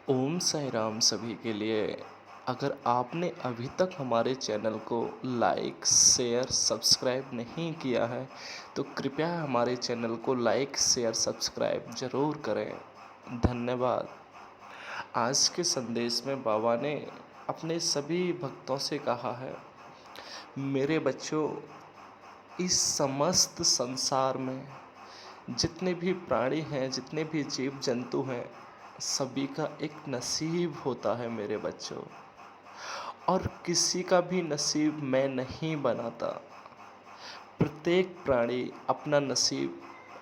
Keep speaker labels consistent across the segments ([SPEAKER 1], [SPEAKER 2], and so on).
[SPEAKER 1] ओम साई राम सभी के लिए। अगर आपने अभी तक हमारे चैनल को लाइक शेयर सब्सक्राइब नहीं किया है तो कृपया हमारे चैनल को लाइक शेयर सब्सक्राइब ज़रूर करें। धन्यवाद। आज के संदेश में बाबा ने अपने सभी भक्तों से कहा है, मेरे बच्चों, इस समस्त संसार में जितने भी प्राणी हैं, जितने भी जीव जंतु हैं, सभी का एक नसीब होता है मेरे बच्चों। और किसी का भी नसीब मैं नहीं बनाता। प्रत्येक प्राणी अपना नसीब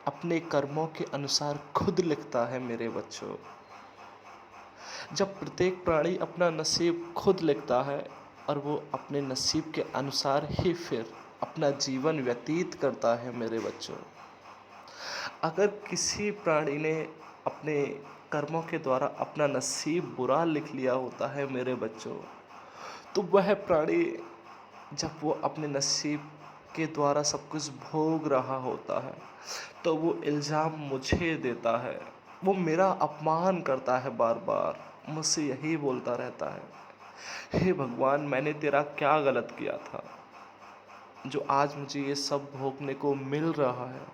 [SPEAKER 1] अपने कर्मों के अनुसार खुद लिखता है मेरे बच्चों। जब प्रत्येक प्राणी अपना नसीब खुद लिखता है और वो अपने नसीब के अनुसार ही फिर अपना जीवन व्यतीत करता है मेरे बच्चों। अगर किसी प्राणी ने अपने कर्मों के द्वारा अपना नसीब बुरा लिख लिया होता है मेरे बच्चों, तो वह प्राणी जब वो अपने नसीब के द्वारा सब कुछ भोग रहा होता है तो वो इल्ज़ाम मुझे देता है। वो मेरा अपमान करता है, बार बार मुझसे यही बोलता रहता है, हे भगवान, मैंने तेरा क्या गलत किया था जो आज मुझे ये सब भोगने को मिल रहा है।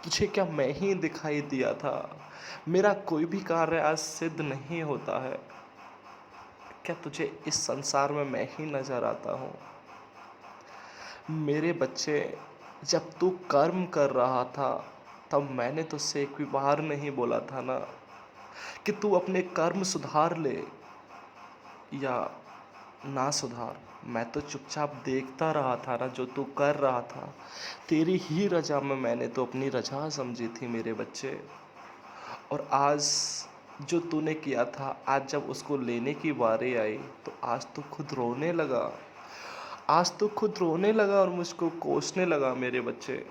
[SPEAKER 1] तुझे क्या मैं ही दिखाई दिया था? मेरा कोई भी कार्य आज सिद्ध नहीं होता है। क्या तुझे इस संसार में मैं ही नजर आता हूँ? मेरे बच्चे, जब तू कर्म कर रहा था तब मैंने तुझसे एक भी बार नहीं बोला था ना कि तू अपने कर्म सुधार ले या ना सुधार। मैं तो चुपचाप देखता रहा था ना जो तू कर रहा था। तेरी ही रजा में मैंने तो अपनी रजा समझी थी मेरे बच्चे। और आज जो तूने किया था, आज जब उसको लेने की बारी आई तो आज तो खुद रोने लगा। आज तो खुद रोने लगा और मुझको कोसने लगा मेरे बच्चे।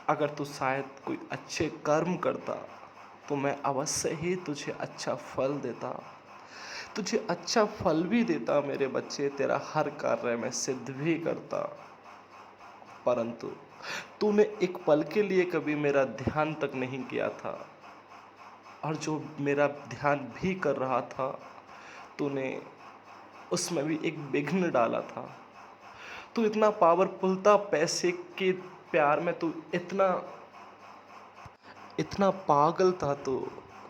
[SPEAKER 1] अगर तू शायद कोई अच्छे कर्म करता तो मैं अवश्य ही तुझे अच्छा फल देता। तुझे अच्छा फल भी देता मेरे बच्चे, तेरा हर कार्य मैं सिद्ध भी करता। परंतु तूने एक पल के लिए कभी मेरा ध्यान तक नहीं किया था। और जो मेरा ध्यान भी कर रहा था, तूने उसमें भी एक विघ्न डाला था। तू इतना पावरफुल था, पैसे के प्यार में तू इतना इतना पागल था। तो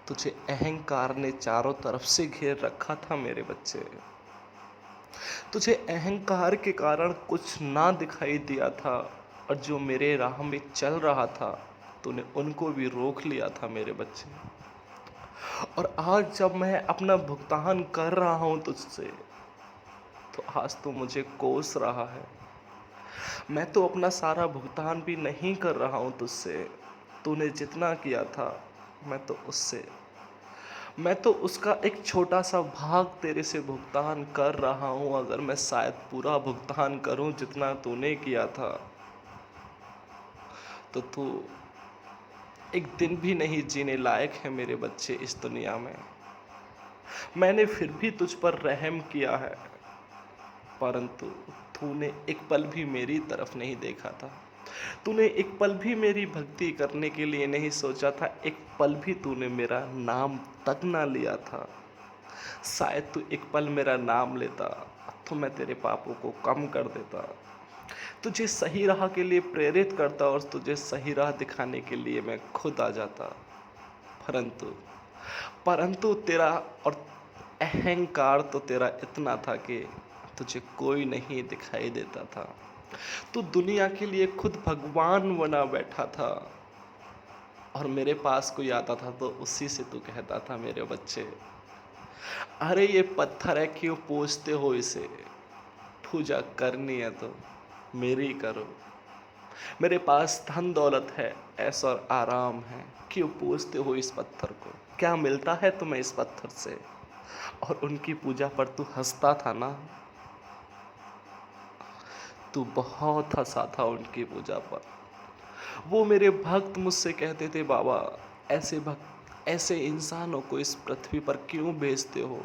[SPEAKER 1] तुझे अहंकार ने चारों तरफ से घेर रखा था मेरे बच्चे। तुझे अहंकार के कारण कुछ ना दिखाई दिया था और जो मेरे राह में चल रहा था तूने उनको भी रोक लिया था मेरे बच्चे। और आज जब मैं अपना भुगतान कर रहा हूं तुझसे, तो आज तू मुझे कोस रहा है। मैं तो अपना सारा भुगतान भी नहीं कर रहा हूं तुझसे। तूने जितना किया था मैं तो उसका एक छोटा सा भाग तेरे से भुगतान कर रहा हूं। अगर मैं शायद पूरा भुगतान करूं जितना तूने किया था तो तू एक दिन भी नहीं जीने लायक है मेरे बच्चे इस दुनिया में। मैंने फिर भी तुझ पर रहम किया है, परंतु तूने एक पल भी मेरी तरफ नहीं देखा था। तूने एक पल भी मेरी भक्ति करने के लिए नहीं सोचा था। एक पल भी तूने मेरा नाम तक ना लिया था। शायद तू एक पल मेरा नाम लेता तो मैं तेरे पापों को कम कर देता, तुझे सही राह के लिए प्रेरित करता और तुझे सही राह दिखाने के लिए मैं खुद आ जाता। परंतु परंतु तेरा और अहंकार तो तेरा इतना था कि तुझे कोई नहीं दिखाई देता था। तू दुनिया के लिए खुद भगवान बना बैठा था। और मेरे पास कोई आता था तो उसी से तू कहता था, मेरे बच्चे, अरे ये पत्थर है, क्यों पूजते हो इसे? पूजा करनी है तो मेरी करो। मेरे पास धन दौलत है, ऐसा और आराम है, क्यों पूजते हो इस पत्थर को? क्या मिलता है तुम्हें इस पत्थर से? और उनकी पूजा पर तू हंसता था ना। तू बहुत हंसा था उनकी पूजा पर। वो मेरे भक्त मुझसे कहते थे, बाबा, ऐसे इंसानों को इस पृथ्वी पर क्यों भेजते हो?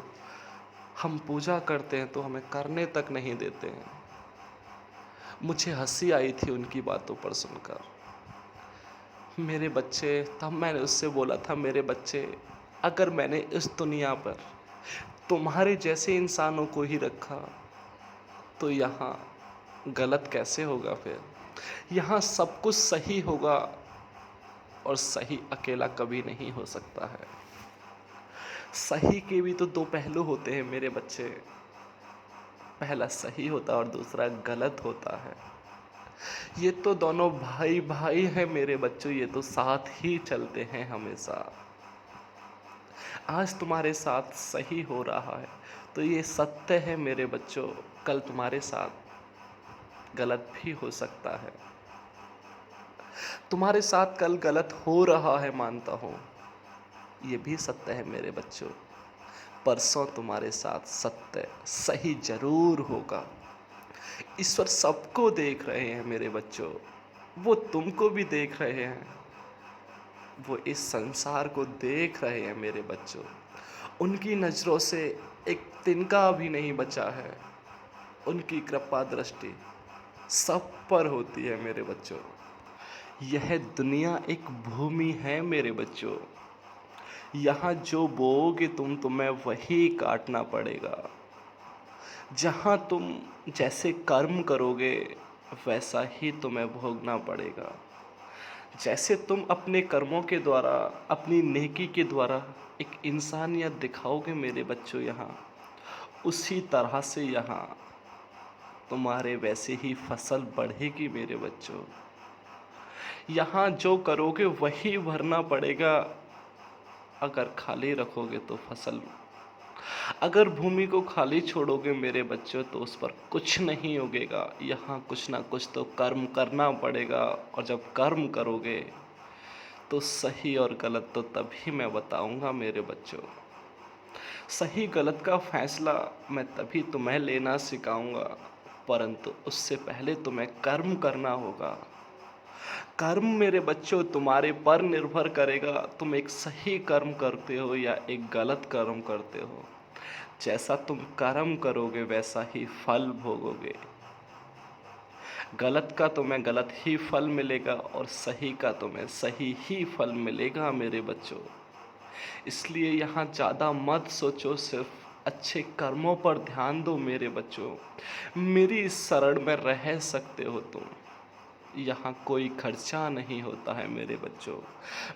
[SPEAKER 1] हम पूजा करते हैं तो हमें करने तक नहीं देते हैं। मुझे हंसी आई थी उनकी बातों पर सुनकर। मेरे बच्चे, तब मैंने उससे बोला था, मेरे बच्चे, अगर मैंने इस दुनिया पर तुम्हारे जैसे इंसानों को ही रखा तो यहाँ गलत कैसे होगा फिर? यहाँ सब कुछ सही होगा और सही अकेला कभी नहीं हो सकता है। सही के भी तो दो पहलू होते हैं मेरे बच्चे। पहला सही होता है और दूसरा गलत होता है। ये तो दोनों भाई भाई हैं मेरे बच्चों, ये तो साथ ही चलते हैं हमेशा। आज तुम्हारे साथ सही हो रहा है तो ये सत्य है मेरे बच्चों, कल तुम्हारे साथ गलत भी हो सकता है। तुम्हारे साथ कल गलत हो रहा है मानता हूँ, ये भी सत्य है मेरे बच्चों। परसों तुम्हारे साथ सत्य सही जरूर होगा। ईश्वर सबको देख रहे हैं मेरे बच्चों, वो तुमको भी देख रहे हैं, वो इस संसार को देख रहे हैं मेरे बच्चों। उनकी नज़रों से एक तिनका भी नहीं बचा है। उनकी कृपा दृष्टि सब पर होती है मेरे बच्चों। यह दुनिया एक भूमि है मेरे बच्चों। यहाँ जो बोओगे तुम, तुम्हें वही काटना पड़ेगा। जहाँ तुम जैसे कर्म करोगे वैसा ही तुम्हें भोगना पड़ेगा। जैसे तुम अपने कर्मों के द्वारा, अपनी नेकी के द्वारा एक इंसानियत दिखाओगे मेरे बच्चों यहाँ, उसी तरह से यहाँ तुम्हारे वैसे ही फसल बढ़ेगी मेरे बच्चों। यहाँ जो करोगे वही भरना पड़ेगा। अगर खाली रखोगे तो फसल, अगर भूमि को खाली छोड़ोगे मेरे बच्चों तो उस पर कुछ नहीं उगेगा। यहाँ कुछ ना कुछ तो कर्म करना पड़ेगा, और जब कर्म करोगे तो सही और गलत तो तभी मैं बताऊंगा मेरे बच्चों। सही गलत का फैसला मैं तभी तुम्हें लेना सिखाऊंगा, परंतु उससे पहले तुम्हें कर्म करना होगा। कर्म मेरे बच्चों तुम्हारे पर निर्भर करेगा, तुम एक सही कर्म करते हो या एक गलत कर्म करते हो। जैसा तुम कर्म करोगे वैसा ही फल भोगोगे। गलत का तुम्हें गलत ही फल मिलेगा और सही का तुम्हें सही ही फल मिलेगा मेरे बच्चों। इसलिए यहाँ ज़्यादा मत सोचो, सिर्फ अच्छे कर्मों पर ध्यान दो मेरे बच्चों। मेरी इस शरण में रह सकते हो तुम, यहाँ कोई खर्चा नहीं होता है मेरे बच्चों।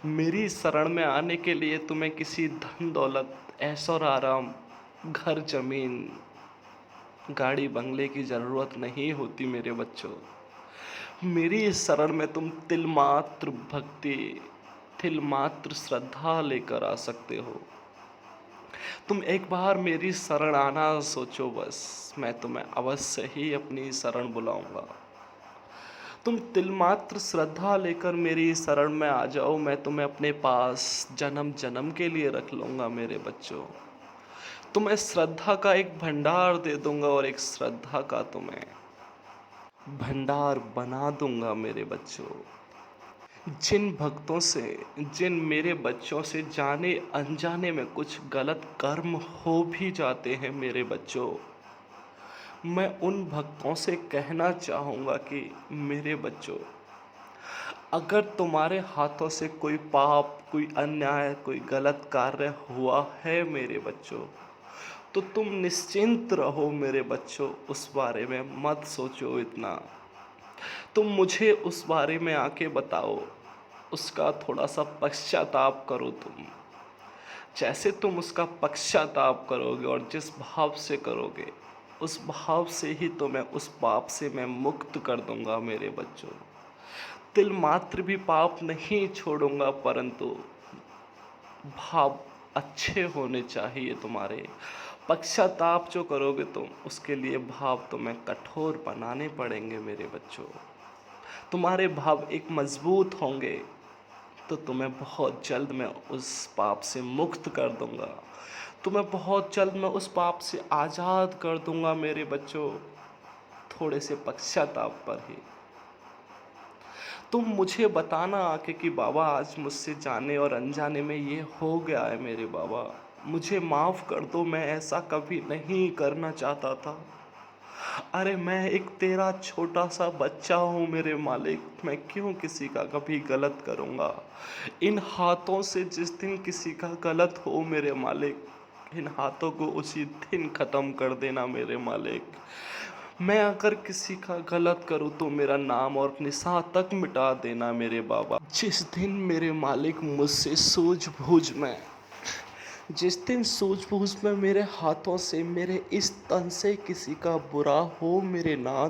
[SPEAKER 1] मेरी शरण में आने के लिए तुम्हें किसी धन दौलत, ऐशो और आराम, घर जमीन, गाड़ी बंगले की ज़रूरत नहीं होती मेरे बच्चों। मेरी इस शरण में तुम तिल मात्र भक्ति, तिल मात्र श्रद्धा लेकर आ सकते हो। तुम एक बार मेरी शरण आना सोचो बस, मैं तुम्हें अवश्य ही अपनी शरण बुलाऊंगा। तुम तिल मात्र श्रद्धा लेकर मेरी शरण में आ जाओ, मैं तुम्हें अपने पास जन्म जन्म के लिए रख लूँगा मेरे बच्चों। तुम्हें श्रद्धा का एक भंडार दे दूंगा और एक श्रद्धा का तुम्हें भंडार बना दूंगा मेरे बच्चों। जिन भक्तों से, जिन मेरे बच्चों से जाने अनजाने में कुछ गलत कर्म हो भी जाते हैं मेरे बच्चों, मैं उन भक्तों से कहना चाहूँगा कि मेरे बच्चों, अगर तुम्हारे हाथों से कोई पाप, कोई अन्याय, कोई गलत कार्य हुआ है मेरे बच्चों, तो तुम निश्चिंत रहो मेरे बच्चों, उस बारे में मत सोचो इतना। तुम मुझे उस बारे में आके बताओ, उसका थोड़ा सा पश्चाताप करो तुम। जैसे तुम उसका पश्चाताप करोगे और जिस भाव से करोगे, उस भाव से ही तुम्हें उस पाप से मैं मुक्त कर दूंगा मेरे बच्चों। तिल मात्र भी पाप नहीं छोड़ूंगा, परंतु भाव अच्छे होने चाहिए तुम्हारे। पश्चाताप जो करोगे तुम, उसके लिए भाव तुम्हें कठोर बनाने पड़ेंगे मेरे बच्चों। तुम्हारे भाव एक मजबूत होंगे तो तुम्हें बहुत जल्द मैं उस पाप से मुक्त कर दूंगा। तुम्हें बहुत जल्द मैं उस पाप से आज़ाद कर दूंगा मेरे बच्चों, थोड़े से पश्चाताप पर ही। तुम मुझे बताना आके कि बाबा आज मुझसे जाने और अनजाने में ये हो गया है मेरे बाबा, मुझे माफ़ कर दो, मैं ऐसा कभी नहीं करना चाहता था। अरे मैं एक तेरा छोटा सा बच्चा हूँ मेरे मालिक, मैं क्यों किसी का कभी गलत करूँगा। इन हाथों से जिस दिन किसी का गलत हो मेरे मालिक, इन हाथों को उसी दिन ख़त्म कर देना मेरे मालिक। मैं अगर किसी का गलत करूँ तो मेरा नाम और निशान तक मिटा देना मेरे बाबा। जिस दिन मेरे मालिक मुझसे सूझबूझ में जिस दिन सूझबूझ में मेरे हाथों से, मेरे इस तन से किसी का बुरा हो मेरे नाथ,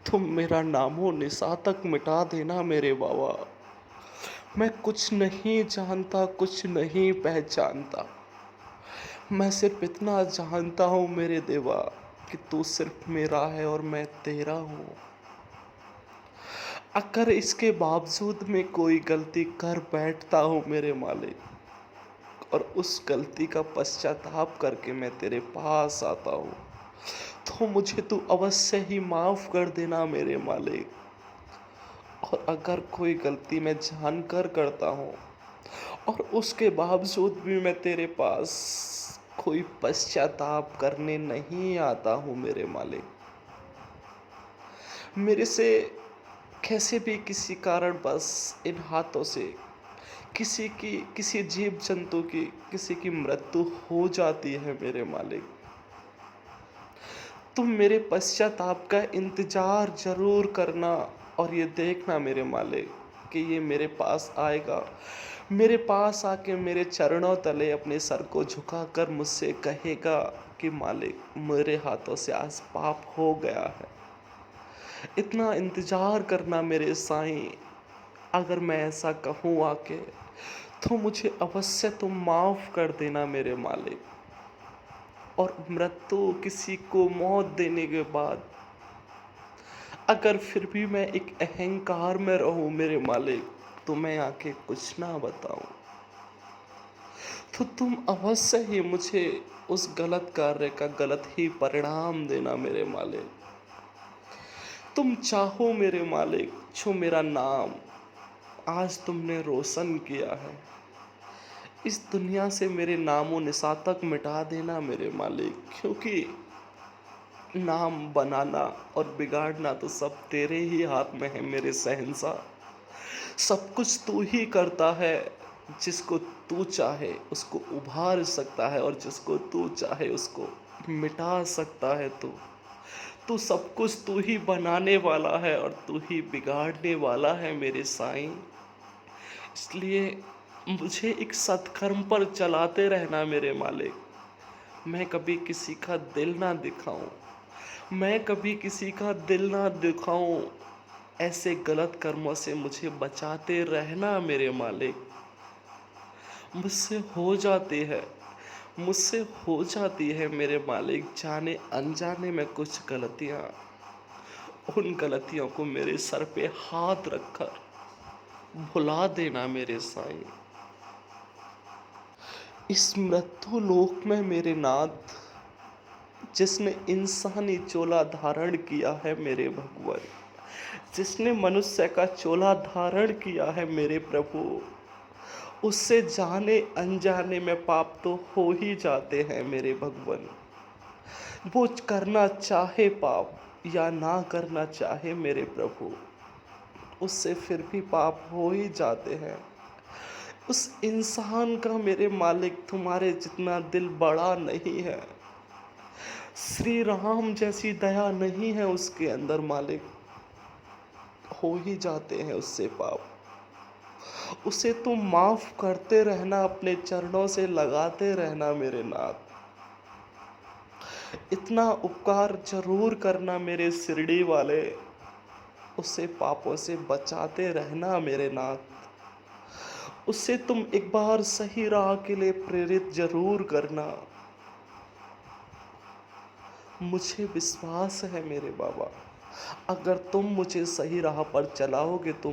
[SPEAKER 1] तुम मेरा नामो निशान तक मिटा देना मेरे बाबा। मैं कुछ नहीं जानता, कुछ नहीं पहचानता, मैं सिर्फ इतना जानता हूँ मेरे देवा कि तू सिर्फ मेरा है और मैं तेरा हूँ। अगर इसके बावजूद मैं कोई गलती कर बैठता हूँ मेरे मालिक, और उस गलती का पश्चाताप करके मैं तेरे पास आता हूँ, तो मुझे तू अवश्य ही माफ़ कर देना मेरे मालिक। और अगर कोई गलती मैं जानकर करता हूँ और उसके बावजूद भी मैं तेरे पास कोई पश्चाताप करने नहीं आता हूँ मेरे मालिक, मेरे से कैसे भी किसी कारण बस इन हाथों से किसी जीव जंतु की किसी की मृत्यु हो जाती है मेरे मालिक, तुम मेरे पश्चाताप का इंतजार जरूर करना। और ये देखना मेरे मालिक कि ये मेरे पास आएगा, मेरे पास आके मेरे चरणों तले अपने सर को झुकाकर मुझसे कहेगा कि मालिक मेरे हाथों से आज पाप हो गया है। इतना इंतजार करना मेरे साईं। अगर मैं ऐसा कहूँ आके, तो मुझे अवश्य तुम माफ़ कर देना मेरे मालिक। और मृत्यु किसी को मौत देने के बाद अगर फिर भी मैं एक अहंकार में रहूं मेरे मालिक, तो मैं आके कुछ ना बताऊं, तो तुम अवश्य ही मुझे उस गलत कार्य का गलत ही परिणाम देना मेरे मालिक। तुम चाहो मेरे मालिक, जो मेरा नाम आज तुमने रोशन किया है, इस दुनिया से मेरे नामो निशान तक मिटा देना मेरे मालिक। क्योंकि नाम बनाना और बिगाड़ना तो सब तेरे ही हाथ में है मेरे शहंशाह। सब कुछ तू ही करता है, जिसको तू चाहे उसको उभार सकता है और जिसको तू चाहे उसको मिटा सकता है। तू सब कुछ तू ही बनाने वाला है और तू ही बिगाड़ने वाला है मेरे साईं। इसलिए मुझे एक सत्कर्म पर चलाते रहना मेरे मालिक। मैं कभी किसी का दिल ना दिखाऊं, मैं कभी किसी का दिल ना दिखाऊं, ऐसे गलत कर्मों से मुझे बचाते रहना मेरे मालिक। मुझसे हो जाती है मुझसे हो जाती है मेरे मालिक जाने अनजाने में कुछ गलतियां। उन गलतियों को मेरे सर पे हाथ रखकर भुला देना मेरे साईं। इस मृत्यु लोक में मेरे नाथ, जिसने इंसानी चोला धारण किया है मेरे भगवान, जिसने मनुष्य का चोला धारण किया है मेरे प्रभु, उससे जाने अनजाने में पाप तो हो ही जाते हैं मेरे भगवान। वो करना चाहे पाप या ना करना चाहे मेरे प्रभु, उससे फिर भी पाप हो ही जाते हैं। उस इंसान का मेरे मालिक तुम्हारे जितना दिल बड़ा नहीं है, श्री राम जैसी दया नहीं है उसके अंदर मालिक। हो ही जाते हैं उससे पाप, उसे तुम माफ करते रहना, अपने चरणों से लगाते रहना मेरे नाथ। इतना उपकार जरूर करना मेरे शिरडी वाले, उसे पापों से बचाते रहना मेरे नाथ। उससे तुम एक बार सही राह के लिए प्रेरित जरूर करना। मुझे विश्वास है मेरे बाबा, अगर तुम मुझे सही राह पर चलाओगे तो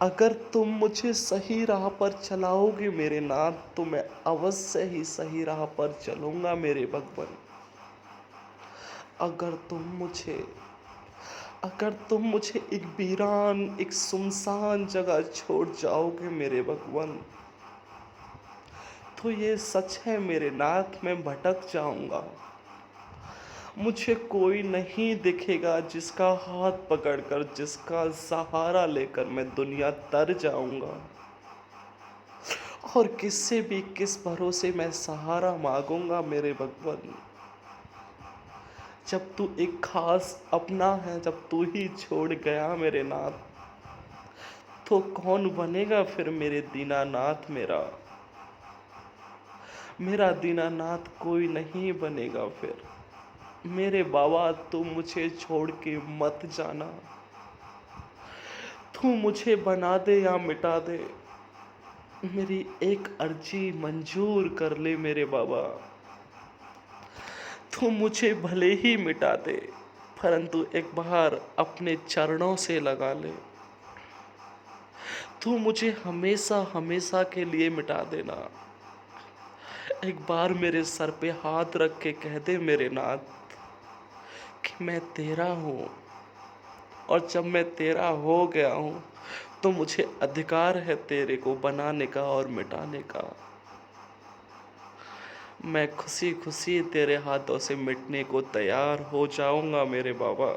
[SPEAKER 1] अगर तुम मुझे सही राह पर चलाओगे मेरे नाथ, तो मैं अवश्य ही सही राह पर चलूंगा मेरे भगवान। अगर तुम मुझे अगर तुम मुझे एक वीरान, एक सुनसान जगह छोड़ जाओगे मेरे भगवान, तो ये सच है मेरे नाथ, मैं भटक जाऊंगा। मुझे कोई नहीं दिखेगा जिसका हाथ पकड़कर, जिसका सहारा लेकर मैं दुनिया तर जाऊंगा। और किससे भी किस भरोसे मैं सहारा मांगूंगा मेरे भगवान। जब तू एक खास अपना है, जब तू ही छोड़ गया मेरे नाथ, तो कौन बनेगा फिर मेरे दीनानाथ मेरा। मेरा दीनानाथ कोई नहीं बनेगा फिर। मेरे बाबा तू मुझे छोड़ के मत जाना। तू मुझे बना दे या मिटा दे, मेरी एक अर्जी मंजूर कर ले मेरे बाबा। तू मुझे भले ही मिटा दे, परंतु एक बार अपने चरणों से लगा ले। तू मुझे हमेशा हमेशा के लिए मिटा देना। एक बार मेरे सर पे हाथ रख के कह दे मेरे नाथ कि मैं तेरा हूँ, और जब मैं तेरा हो गया हूँ तो मुझे अधिकार है तेरे को बनाने का और मिटाने का। मैं खुशी खुशी तेरे हाथों से मिटने को तैयार हो जाऊंगा मेरे बाबा।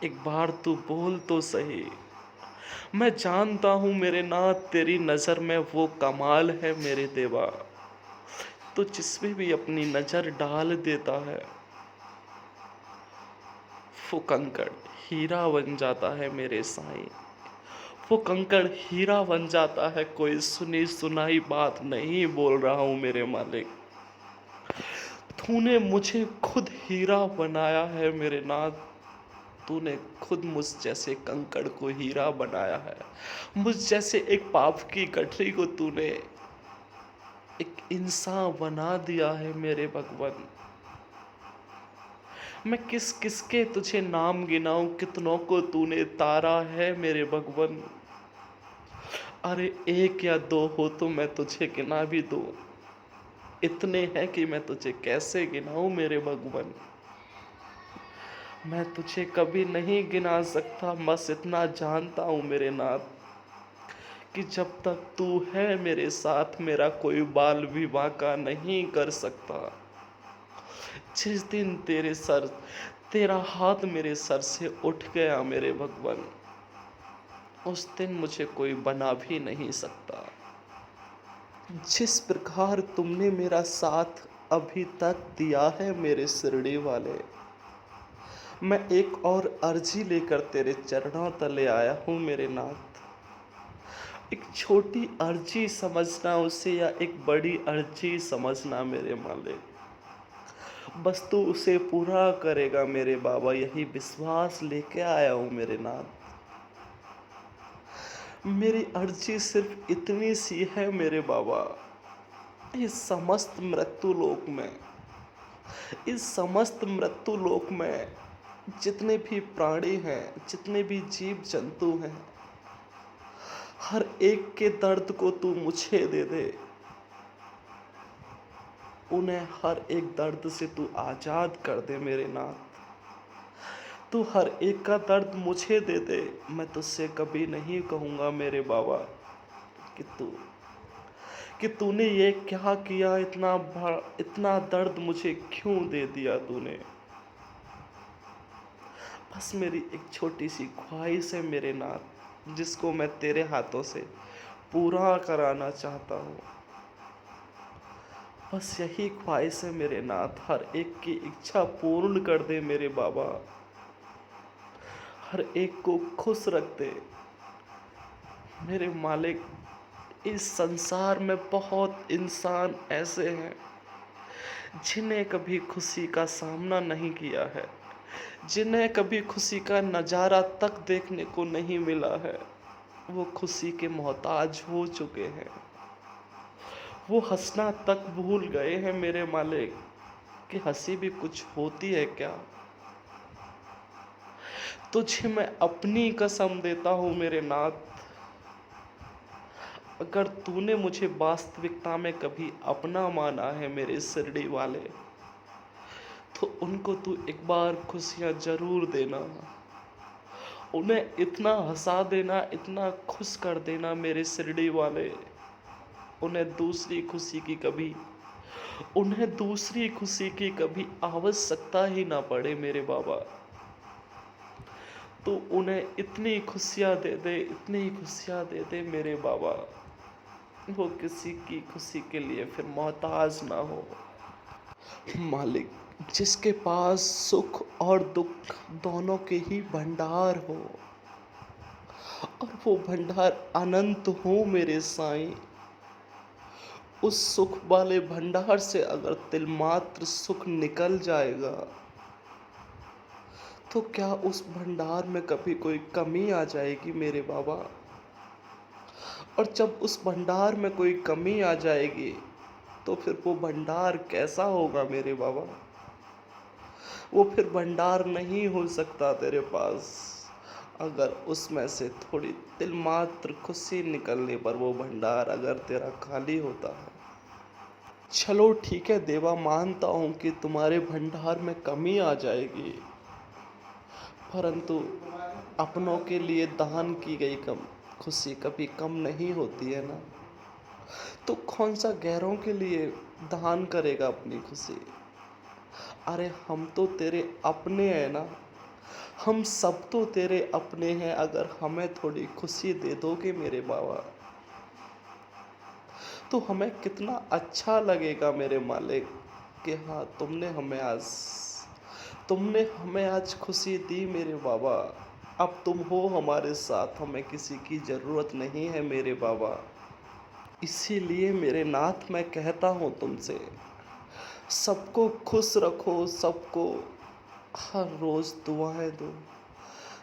[SPEAKER 1] एक बार तू बोल तो सही। मैं जानता हूँ मेरे नाथ तेरी नज़र में वो कमाल है मेरे देवा। तो जिसमें भी अपनी नज़र डाल देता है, वो कंकड़ हीरा बन जाता है मेरे साईं। वो कंकड़ हीरा बन जाता है, कोई सुनी सुनाई बात नहीं बोल रहा हूँ मेरे मालिक। तूने मुझे खुद हीरा बनाया है मेरे नाथ। तूने खुद मुझ जैसे कंकड़ को हीरा बनाया है। मुझ जैसे एक पाप की गठरी को तूने एक इंसान बना दिया है मेरे भगवान। मैं किस किस के तुझे नाम गिनाऊं, कितनों को तूने तारा है मेरे भगवान। अरे एक या दो हो तो मैं तुझे गिना भी दूं, इतने हैं कि मैं तुझे कैसे गिनाऊं मेरे भगवान। मैं तुझे कभी नहीं गिना सकता, बस इतना जानता हूँ मेरे नाथ कि जब तक तू है मेरे साथ मेरा कोई बाल भी बांका नहीं कर सकता। जिस दिन तेरा हाथ मेरे सर से उठ गया मेरे भगवान, उस दिन मुझे कोई बना भी नहीं सकता। जिस प्रकार तुमने मेरा साथ अभी तक दिया है मेरे शिरडी वाले, मैं एक और अर्जी लेकर तेरे चरणों तले आया हूँ मेरे नाथ। एक छोटी अर्जी समझना उसे, या एक बड़ी अर्जी समझना मेरे मालिक, बस तू उसे पूरा करेगा मेरे बाबा, यही विश्वास लेके आया हूँ मेरे नाथ। मेरी अर्जी सिर्फ इतनी सी है मेरे बाबा, इस समस्त मृत्यु लोक में, इस समस्त मृत्यु लोक में जितने भी प्राणी हैं, जितने भी जीव जंतु हैं, हर एक के दर्द को तू मुझे दे दे। उन्हें हर एक दर्द से तू आज़ाद कर दे मेरे नाथ। तू हर एक का दर्द मुझे दे दे। मैं तुझसे कभी नहीं कहूँगा मेरे बाबा कि तूने ये क्या किया, इतना दर्द मुझे क्यों दे दिया तूने। बस मेरी एक छोटी सी ख्वाहिश है मेरे नाथ, जिसको मैं तेरे हाथों से पूरा कराना चाहता हूँ। बस यही ख्वाहिश है मेरे नाथ, हर एक की इच्छा पूर्ण कर दे मेरे बाबा। हर एक को खुश रख दे मेरे मालिक। इस संसार में बहुत इंसान ऐसे हैं जिन्हें कभी खुशी का सामना नहीं किया है, जिन्हें कभी खुशी का नज़ारा तक देखने को नहीं मिला है। वो खुशी के मोहताज हो चुके हैं। वो हंसना तक भूल गए हैं मेरे मालिक कि हंसी भी कुछ होती है क्या। तुझे मैं अपनी कसम देता हूँ मेरे नाथ, अगर तूने मुझे वास्तविकता में कभी अपना माना है मेरे शिरडी वाले, तो उनको तू एक बार खुशियाँ जरूर देना। उन्हें इतना हंसा देना, इतना खुश कर देना मेरे शिरडी वाले, उन्हें दूसरी खुशी की कभी उन्हें दूसरी खुशी की कभी आवश्यकता ही ना पड़े मेरे बाबा। तो उन्हें इतनी खुशियाँ दे दे, इतनी खुशियाँ दे दे मेरे बाबा, वो किसी की खुशी के लिए फिर मोहताज ना हो। मालिक, जिसके पास सुख और दुख दोनों के ही भंडार हो, और वो भंडार अनंत हो मेरे साईं, उस सुख वाले भंडार से अगर तिल मात्र सुख निकल जाएगा, तो क्या उस भंडार में कभी कोई कमी आ जाएगी मेरे बाबा? और जब उस भंडार में कोई कमी आ जाएगी, तो फिर वो भंडार कैसा होगा मेरे बाबा? वो फिर भंडार नहीं हो सकता तेरे पास, अगर उसमें से थोड़ी तिल मात्र खुशी निकलने पर वो भंडार अगर तेरा खाली होता है। चलो ठीक है देवा, मानता हूँ कि तुम्हारे भंडार में कमी आ जाएगी, परंतु अपनों के लिए दान की गई कम खुशी कभी कम नहीं होती है ना। तो कौन सा गैरों के लिए दान करेगा अपनी खुशी? अरे हम तो तेरे अपने हैं ना, हम सब तो तेरे अपने हैं। अगर हमें थोड़ी खुशी दे दोगे मेरे बाबा, तो हमें कितना अच्छा लगेगा मेरे मालिक कि हाँ, तुमने हमें आज खुशी दी मेरे बाबा। अब तुम हो हमारे साथ, हमें किसी की ज़रूरत नहीं है मेरे बाबा। इसीलिए मेरे नाथ मैं कहता हूँ तुमसे, सबको खुश रखो, सबको हर रोज़ दुआएं दो,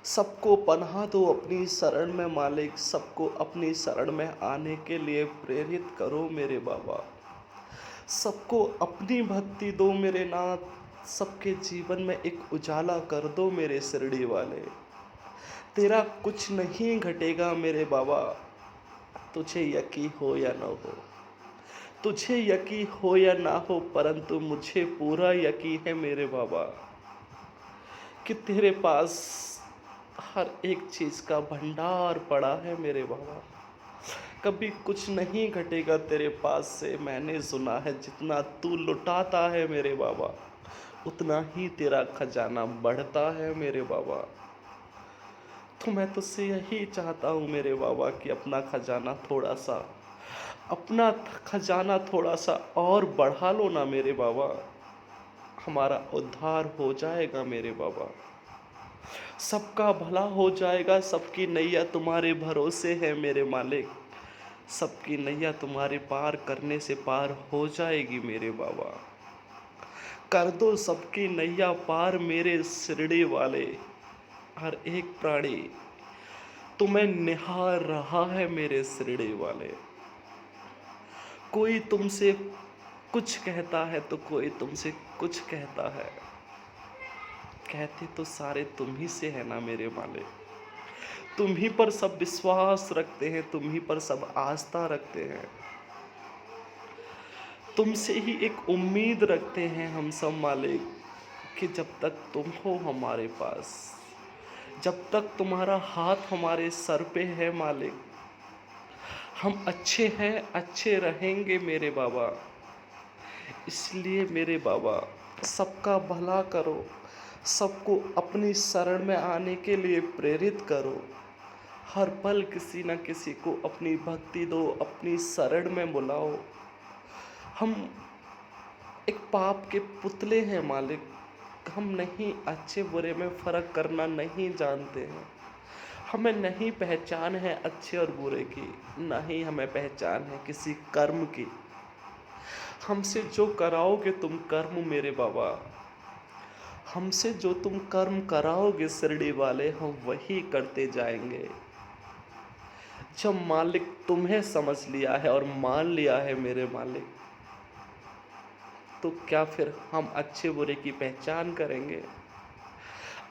[SPEAKER 1] सबको पनाह दो अपनी शरण में मालिक, सबको अपनी शरण में आने के लिए प्रेरित करो मेरे बाबा। सबको अपनी भक्ति दो मेरे नाथ, सबके जीवन में एक उजाला कर दो मेरे शिरडी वाले। तेरा कुछ नहीं घटेगा मेरे बाबा, तुझे यकीन हो या न हो, तुझे यकीन हो या ना हो, परंतु मुझे पूरा यकीन है मेरे बाबा कि तेरे पास हर एक चीज़ का भंडार पड़ा है मेरे बाबा। कभी कुछ नहीं घटेगा तेरे पास से। मैंने सुना है जितना तू लुटाता है मेरे बाबा, उतना ही तेरा खजाना बढ़ता है मेरे बाबा। तो मैं तुझसे यही चाहता हूँ मेरे बाबा कि अपना खजाना थोड़ा सा और बढ़ा लो ना मेरे बाबा, हमारा उद्धार हो जाएगा मेरे बाबा, सबका भला हो जाएगा। सबकी नैया तुम्हारे भरोसे है मेरे मालिक, सबकी नैया तुम्हारे पार करने से पार हो जाएगी मेरे बाबा। कर दो सबकी नैया पार मेरे शिरडी वाले। हर एक प्राणी तुम्हें निहार रहा है मेरे शिरडी वाले। कोई तुमसे कुछ कहता है तो कोई तुमसे कुछ कहता है, कहते तो सारे तुम ही से है ना मेरे मालिक। तुम ही पर सब विश्वास रखते हैं, तुम ही पर सब आस्था रखते हैं, तुमसे ही एक उम्मीद रखते हैं हम सब मालिक कि जब तक तुम हो हमारे पास, जब तक तुम्हारा हाथ हमारे सर पे है मालिक, हम अच्छे हैं, अच्छे रहेंगे मेरे बाबा। इसलिए मेरे बाबा, सबका भला करो, सबको अपनी शरण में आने के लिए प्रेरित करो। हर पल किसी न किसी को अपनी भक्ति दो, अपनी शरण में बुलाओ। हम एक पाप के पुतले हैं मालिक, हम नहीं अच्छे बुरे में फ़र्क करना नहीं जानते हैं। हमें नहीं पहचान है अच्छे और बुरे की, ना ही हमें पहचान है किसी कर्म की। हमसे जो कराओगे तुम कर्म मेरे बाबा, हमसे जो तुम कर्म कराओगे शिरडी वाले, हम वही करते जाएंगे। जब मालिक तुम्हें समझ लिया है और मान लिया है मेरे मालिक, तो क्या फिर हम अच्छे बुरे की पहचान करेंगे?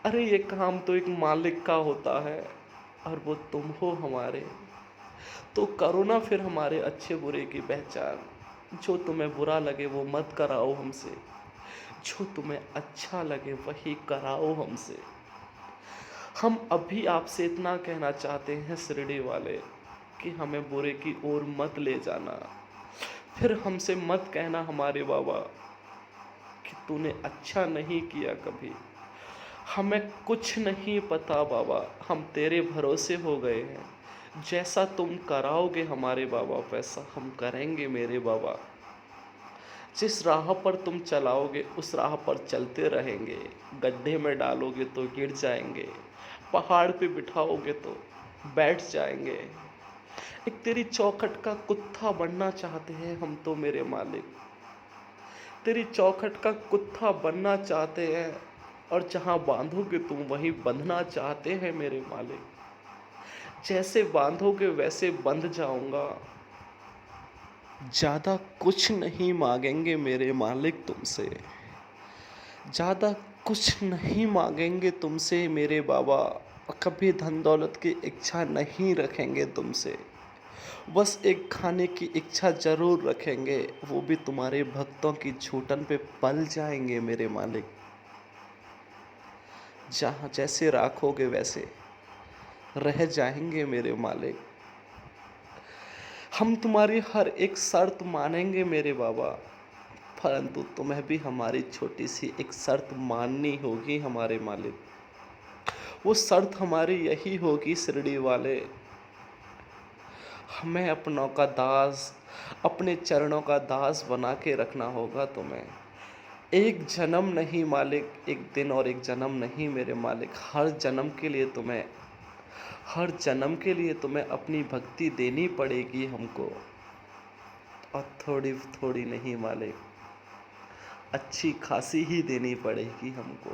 [SPEAKER 1] अरे ये काम तो एक मालिक का होता है, और वो तुम हो हमारे। तो करो ना फिर हमारे अच्छे बुरे की पहचान। जो तुम्हें बुरा लगे वो मत कराओ हमसे, जो तुम्हें अच्छा लगे वही कराओ हमसे। हम अभी आपसे इतना कहना चाहते हैं शिरडी वाले कि हमें बुरे की ओर मत ले जाना। फिर हमसे मत कहना हमारे बाबा कि तूने अच्छा नहीं किया कभी। हमें कुछ नहीं पता बाबा, हम तेरे भरोसे हो गए हैं। जैसा तुम कराओगे हमारे बाबा वैसा हम करेंगे मेरे बाबा। जिस राह पर तुम चलाओगे उस राह पर चलते रहेंगे। गड्ढे में डालोगे तो गिर जाएंगे, पहाड़ पे बिठाओगे तो बैठ जाएंगे। एक तेरी चौखट का कुत्ता बनना चाहते हैं हम तो मेरे मालिक। तेरी चौखट का कुत्ता बनना चाहते हैं और जहाँ बांधोगे तुम वहीं बंधना चाहते हैं मेरे मालिक। जैसे बांधोगे वैसे बंध जाऊंगा। ज़्यादा कुछ नहीं मांगेंगे मेरे मालिक तुमसे। ज़्यादा कुछ नहीं मांगेंगे तुमसे मेरे बाबा। कभी धन दौलत की इच्छा नहीं रखेंगे तुमसे। बस एक खाने की इच्छा ज़रूर रखेंगे, वो भी तुम्हारे भक्तों की छूटन पे पल जाएंगे मेरे मालिक। जहाँ जैसे राखोगे वैसे रह जाएंगे मेरे मालिक। हम तुम्हारी हर एक शर्त मानेंगे मेरे बाबा, परंतु तुम्हें भी हमारी छोटी सी एक शर्त माननी होगी हमारे मालिक। वो शर्त हमारी यही होगी शिरडी वाले, हमें अपनों का दास, अपने चरणों का दास बना के रखना होगा तुम्हें। एक जन्म नहीं मालिक, एक दिन और एक जन्म नहीं मेरे मालिक। हर जन्म के लिए तुम्हें अपनी भक्ति देनी पड़ेगी हमको। और थोड़ी थोड़ी नहीं मालिक, अच्छी खासी ही देनी पड़ेगी हमको।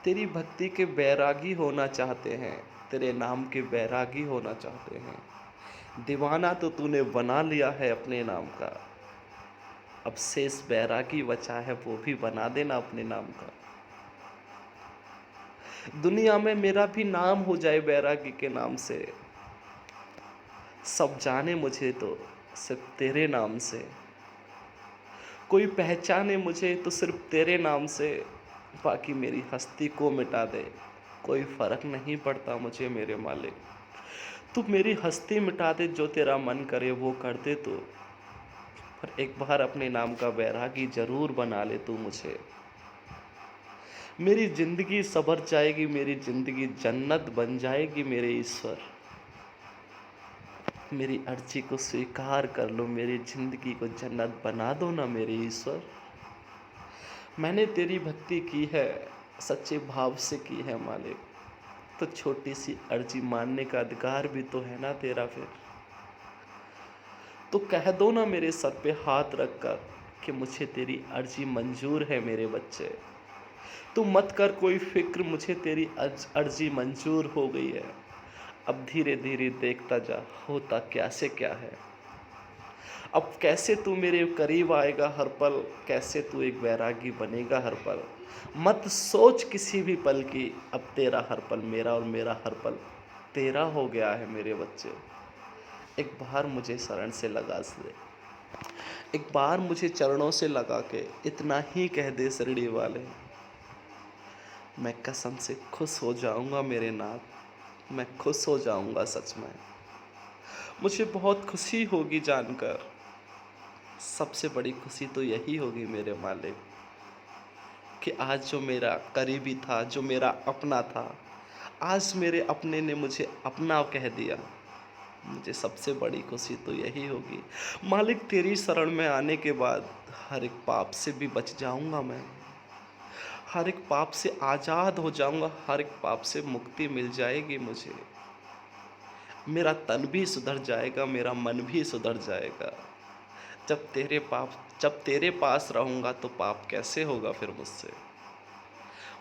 [SPEAKER 1] तेरी भक्ति के बैरागी होना चाहते हैं, तेरे नाम के बैरागी होना चाहते हैं। दीवाना तो तूने बना लिया है अपने नाम का, अब शेष बैरागी बचा है वो भी बना देना अपने नाम का। दुनिया में मेरा भी नाम हो जाए बैरागी के नाम से, सब जाने मुझे तो सिर्फ तेरे नाम से। कोई पहचाने मुझे तो सिर्फ तेरे नाम से, बाकी मेरी हस्ती को मिटा दे कोई फ़र्क नहीं पड़ता मुझे मेरे मालिक। तू मेरी हस्ती मिटा दे, जो तेरा मन करे वो कर दे तू, पर एक बार अपने नाम का बैरागी ज़रूर बना ले तू मुझे। मेरी ज़िंदगी संवर जाएगी, मेरी ज़िंदगी जन्नत बन जाएगी मेरे ईश्वर। मेरी अर्जी को स्वीकार कर लो, मेरी ज़िंदगी को जन्नत बना दो ना मेरे ईश्वर। मैंने तेरी भक्ति की है, सच्चे भाव से की है मालिक, तो छोटी सी अर्जी मानने का अधिकार भी तो है ना तेरा फिर। तो कह दो ना मेरे सर पे हाथ रखकर कि मुझे तेरी अर्जी मंजूर है मेरे बच्चे। तू मत कर कोई फिक्र, मुझे तेरी अर्जी मंजूर हो गई है। अब धीरे धीरे देखता जा होता क्या से क्या है। अब कैसे तू मेरे करीब आएगा हर पल, कैसे तू एक बैरागी बनेगा हर पल। मत सोच किसी भी पल की, अब तेरा हर पल मेरा और मेरा हर पल तेरा हो गया है मेरे बच्चे। एक बार मुझे शरण से लगा दे, एक बार मुझे चरणों से लगा के इतना ही कह दे शिरडी वाले, मैं कसम से खुश हो जाऊंगा मेरे नाथ। मैं खुश हो जाऊंगा सच में। मुझे बहुत खुशी होगी जानकर, सबसे बड़ी खुशी तो यही होगी मेरे मालिक कि आज जो मेरा करीबी था, जो मेरा अपना था, आज मेरे अपने ने मुझे अपना कह दिया। मुझे सबसे बड़ी खुशी तो यही होगी मालिक। तेरी शरण में आने के बाद हर एक पाप से भी बच जाऊंगा मैं, हर एक पाप से आज़ाद हो जाऊंगा, हर एक पाप से मुक्ति मिल जाएगी मुझे। मेरा तन भी सुधर जाएगा, मेरा मन भी सुधर जाएगा। जब तेरे पास रहूँगा तो पाप कैसे होगा फिर मुझसे।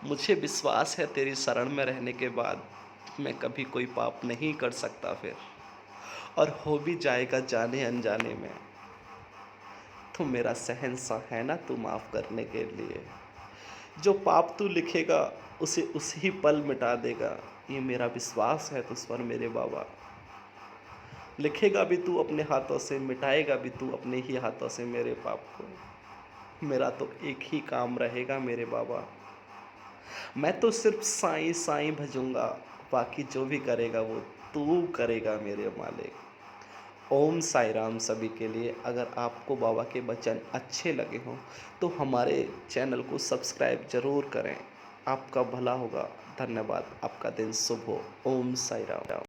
[SPEAKER 1] मुझे विश्वास है तेरी शरण में रहने के बाद मैं कभी कोई पाप नहीं कर सकता फिर, और हो भी जाएगा जाने अनजाने में। तू मेरा शहंशाह है ना, तू माफ़ करने के लिए। जो पाप तू लिखेगा उसे उसी पल मिटा देगा, ये मेरा विश्वास है तुझ पर मेरे बाबा। लिखेगा भी तू अपने हाथों से, मिटाएगा भी तू अपने ही हाथों से मेरे पाप को। मेरा तो एक ही काम रहेगा मेरे बाबा, मैं तो सिर्फ साईं साईं भजूंगा, बाकी जो भी करेगा वो तू करेगा मेरे मालिक। ओम साई राम सभी के लिए। अगर आपको बाबा के वचन अच्छे लगे हों तो हमारे चैनल को सब्सक्राइब ज़रूर करें। आपका भला होगा। धन्यवाद। आपका दिन शुभ हो। ओम साई राम।